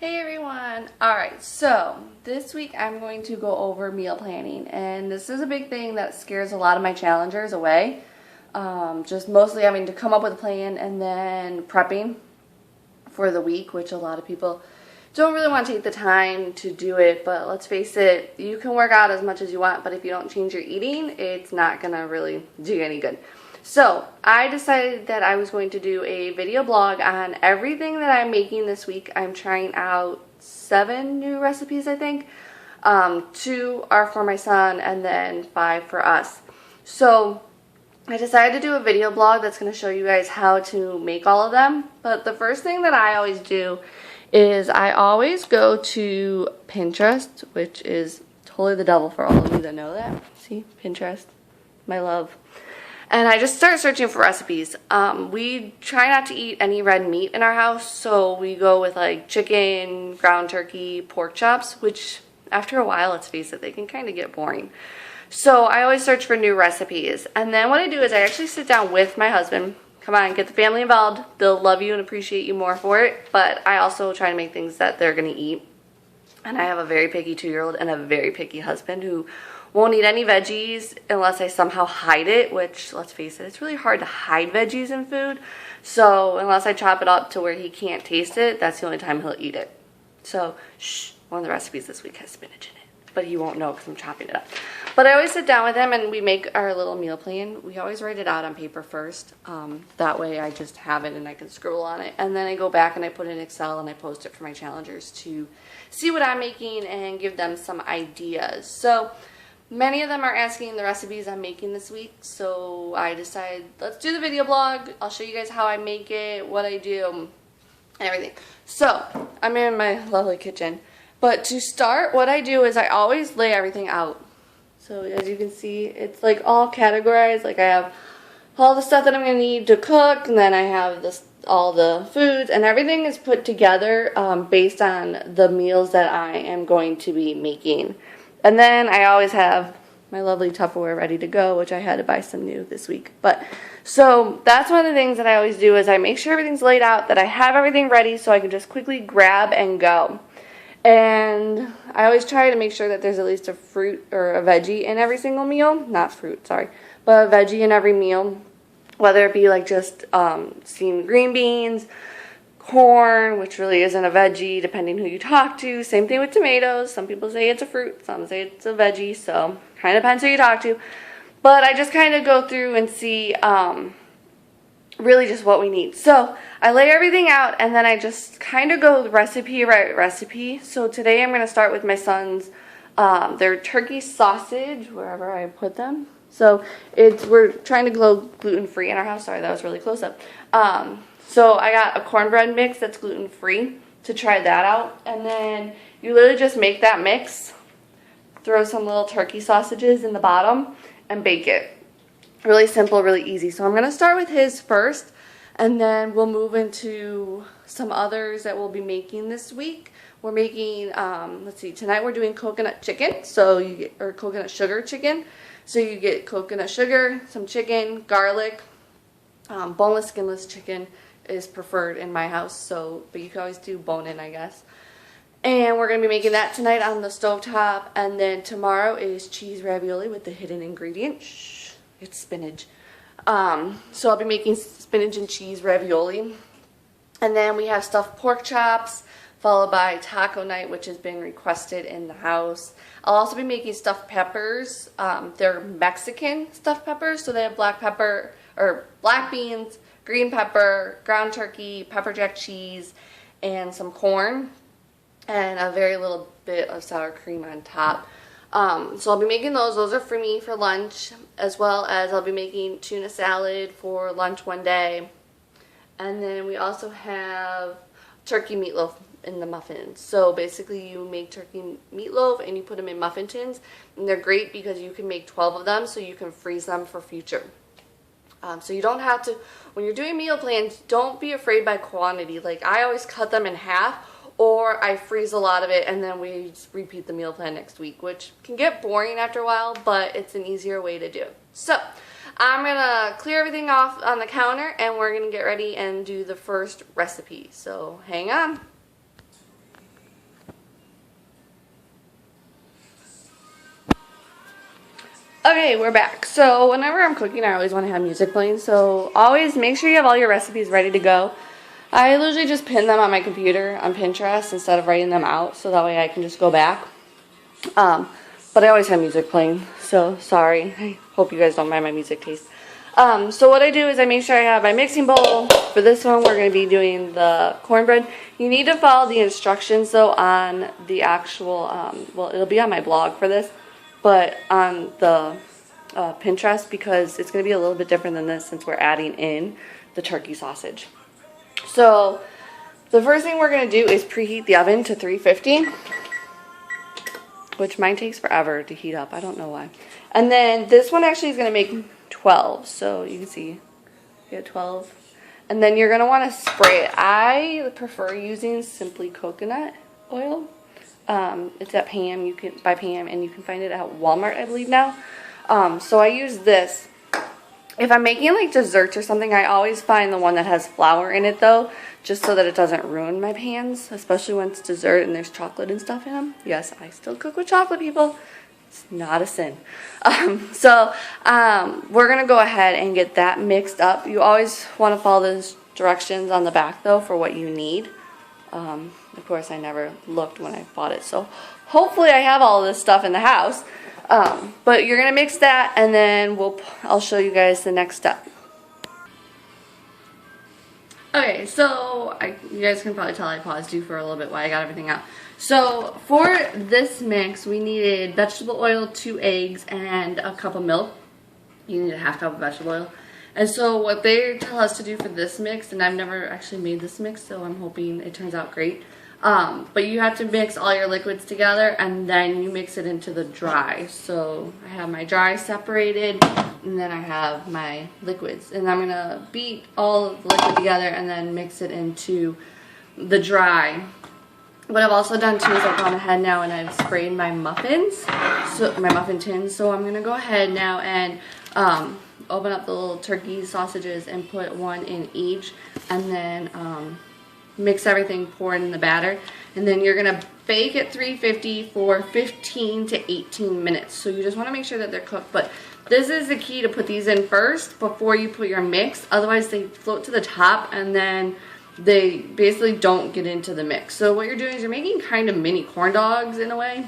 Hey everyone! Alright, so this week I'm going to go over meal planning, and this is a big thing that scares a lot of my challengers away. Just mostly having to come up with a plan and then prepping for the week, which a lot of people don't really want to take the time to do it, but let's face it, you can work out as much as you want, but if you don't change your eating, it's not going to really do you any good. So I decided that I was going to do a video blog on everything that I'm making this week. I'm trying out 7 new recipes, I think. 2 are for my son and then 5 for us. So I decided to do a video blog that's going to show you guys how to make all of them. But the first thing that I always do is I always go to Pinterest, which is totally the devil for all of you that know that. See, Pinterest, my love. And I just start searching for recipes. We try not to eat any red meat in our house, so we go with like chicken, ground turkey, pork chops, which after a while, let's face it, they can kind of get boring. So I always search for new recipes. And then what I do is I actually sit down with my husband. Come on, get the family involved. They'll love you and appreciate you more for it. But I also try to make things that they're going to eat. And I have a very picky 2-year-old and a very picky husband who won't eat any veggies unless I somehow hide it, which, let's face it, it's really hard to hide veggies in food. So unless I chop it up to where he can't taste it, that's the only time he'll eat it. So, one of the recipes this week has spinach in it. But he won't know because I'm chopping it up. But I always sit down with him and we make our little meal plan. We always write it out on paper first. That way I just have it and I can scribble on it. And then I go back and I put it in Excel and I post it for my challengers to see what I'm making and give them some ideas. So many of them are asking the recipes I'm making this week, so I decided, let's do the video blog. I'll show you guys how I make it, what I do, and everything. So, I'm in my lovely kitchen. But to start, what I do is I always lay everything out. So, as you can see, it's like all categorized. Like I have all the stuff that I'm going to need to cook, and then I have all the foods, and everything is put together based on the meals that I am going to be making. And then I always have my lovely Tupperware ready to go, which I had to buy some new this week. But so that's one of the things that I always do is I make sure everything's laid out, that I have everything ready so I can just quickly grab and go. And I always try to make sure that there's at least a fruit or a veggie in every single meal. Not fruit, sorry, but a veggie in every meal. Whether it be like just steamed green beans, corn, which really isn't a veggie depending who you talk to. Same thing with tomatoes. Some people say it's a fruit, some say it's a veggie, so kind of depends who you talk to. But I just kind of go through and see really just what we need. So I lay everything out and then I just kind of go recipe by recipe. So today I'm going to start with my son's their turkey sausage, wherever I put them. So we're trying to go gluten-free in our house. Sorry, that was really close up. So I got a cornbread mix that's gluten-free to try that out. And then you literally just make that mix, throw some little turkey sausages in the bottom, and bake it. Really simple, really easy. So I'm going to start with his first, and then we'll move into some others that we'll be making this week. We're making, let's see, tonight we're doing coconut chicken, or coconut sugar chicken. So you get coconut sugar, some chicken, garlic, boneless, skinless chicken is preferred in my house, but you can always do bone-in, I guess. And we're going to be making that tonight on the stovetop, and then tomorrow is cheese ravioli with the hidden ingredient. Shh, it's spinach. So I'll be making spinach and cheese ravioli. And then we have stuffed pork chops, followed by taco night, which has been requested in the house. I'll also be making stuffed peppers. They're Mexican stuffed peppers, so they have black pepper, or black beans, green pepper, ground turkey, pepper jack cheese, and some corn, and a very little bit of sour cream on top. So I'll be making those. Those are for me for lunch, as well as I'll be making tuna salad for lunch one day. And then we also have turkey meatloaf in the muffins. So basically you make turkey meatloaf and you put them in muffin tins, and they're great because you can make 12 of them, so you can freeze them for future. So you don't have to, when you're doing meal plans, don't be afraid by quantity. Like I always cut them in half, or I freeze a lot of it and then we just repeat the meal plan next week, which can get boring after a while, but it's an easier way to do. So I'm going to clear everything off on the counter and we're going to get ready and do the first recipe. So hang on. Okay, we're back. So whenever I'm cooking, I always want to have music playing. So always make sure you have all your recipes ready to go. I usually just pin them on my computer on Pinterest instead of writing them out, so that way I can just go back. But I always have music playing, so sorry. I hope you guys don't mind my music taste. So what I do is I make sure I have my mixing bowl. For this one, we're going to be doing the cornbread. You need to follow the instructions, though, on the actual, well, it'll be on my blog for this, but on the Pinterest, because it's going to be a little bit different than this since we're adding in the turkey sausage. So the first thing we're going to do is preheat the oven to 350, which mine takes forever to heat up. I don't know why. And then this one actually is going to make 12, so you can see you get 12. And then you're going to want to spray it. I prefer using Simply Coconut Oil. It's at Pam. You can buy Pam, and you can find it at Walmart, I believe now. So I use this. If I'm making like desserts or something, I always find the one that has flour in it, though, just so that it doesn't ruin my pans, especially when it's dessert and there's chocolate and stuff in them. Yes, I still cook with chocolate, people. It's not a sin. We're going to go ahead and get that mixed up. You always want to follow those directions on the back, though, for what you need. Of course, I never looked when I bought it, so hopefully I have all of this stuff in the house. But you're going to mix that, and then I'll show you guys the next step. Okay, so you guys can probably tell I paused you for a little bit while I got everything out. So for this mix, we needed vegetable oil, 2 eggs, and a cup of milk. You need a half cup of vegetable oil. And so what they tell us to do for this mix, and I've never actually made this mix, so I'm hoping it turns out great. But you have to mix all your liquids together, and then you mix it into the dry. So I have my dry separated, and then I have my liquids. And I'm going to beat all of the liquid together and then mix it into the dry. What I've also done too is I've gone ahead now and I've sprayed my muffins, so my muffin tins. So I'm going to go ahead now and open up the little turkey sausages and put one in each, and then mix everything, pour it in the batter, and then you're gonna bake at 350 for 15 to 18 minutes. So you just want to make sure that they're cooked, but this is the key to put these in first before you put your mix. Otherwise they float to the top and then they basically don't get into the mix. So what you're doing is you're making kind of mini corn dogs in a way.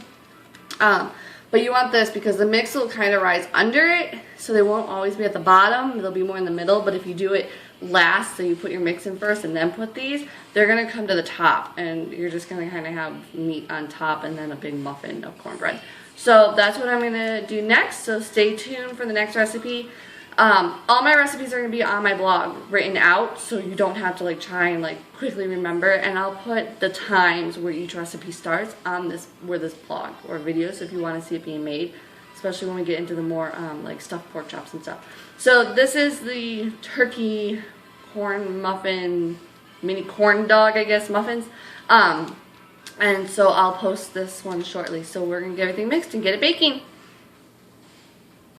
But you want this because the mix will kind of rise under it, so they won't always be at the bottom. They'll be more in the middle, but if you do it last, so you put your mix in first and then put these, they're going to come to the top, and you're just going to kind of have meat on top and then a big muffin of cornbread. So that's what I'm going to do next, so stay tuned for the next recipe. All my recipes are going to be on my blog written out, so you don't have to like try and like quickly remember, and I'll put the times where each recipe starts on this blog or video, so if you want to see it being made, especially when we get into the more like stuffed pork chops and stuff. So this is the turkey corn muffin, mini corn dog, I guess, muffins. And so I'll post this one shortly. So we're going to get everything mixed and get it baking.